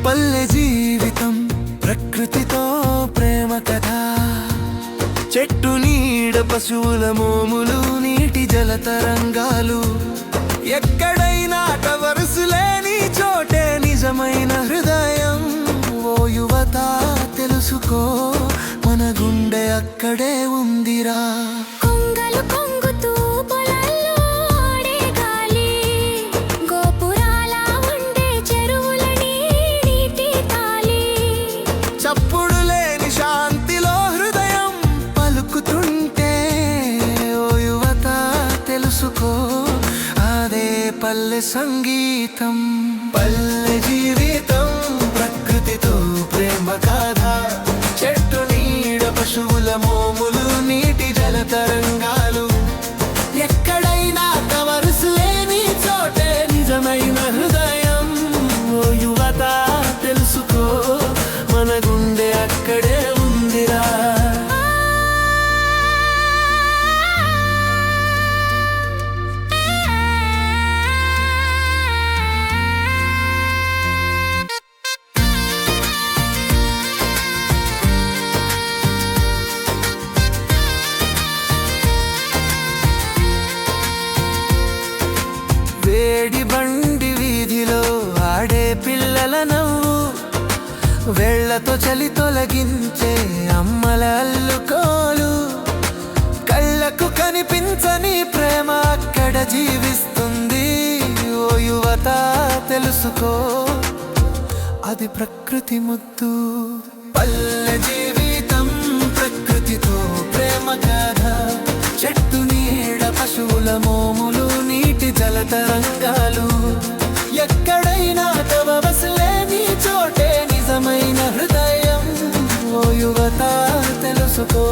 పల్లె జీవితం ప్రకృతితో ప్రేమ కథ. చెట్టు నీడ పశువుల మోములు నీటి జల తరంగాలు. ఎక్కడైనా కవరుసులేని చోటే నిజమైన హృదయం. ఓ యువత తెలుసుకో, మన గుండె అక్కడే ఉందిరా. చప్పుడు లేని శాంతిలో హృదయం పలుకుతుంటే, ఓ యువత తెలుసుకో, అదే పల్లె సంగీతం. పల్లె జీవితం ప్రకృతితో ప్రేమ కథ. చెట్టు నీడ పశువుల మోములు నీటి జల తరంగాలు. ఎక్కడైనా కవరుసు లేని చోటే నిజమైన హృదయం. ఓ యువత తెలుసుకో, మన గుండె అక్కడే ఉందిరా. వేడి బండి వీధిలో ఆడే పిల్లల నవ్వు. వేళ్లతో చలి తొలగించే అమ్మల అల్లుకోలు. కళ్ళకు కనిపించని ప్రేమ అక్కడ జీవిస్తుంది. ఓ యువత తెలుసుకో, అది ప్రకృతి ముద్దు. పల్లె జీవితం ప్రకృతితో ప్రేమ కథ. చెట్టు నీడ పశువుల మోములు నీటి జల తరంగాలు. ఎక్కడైనా తవవసలేని చోటే నిజమైన హృదయం. ఓ యువత తెలుసుకో,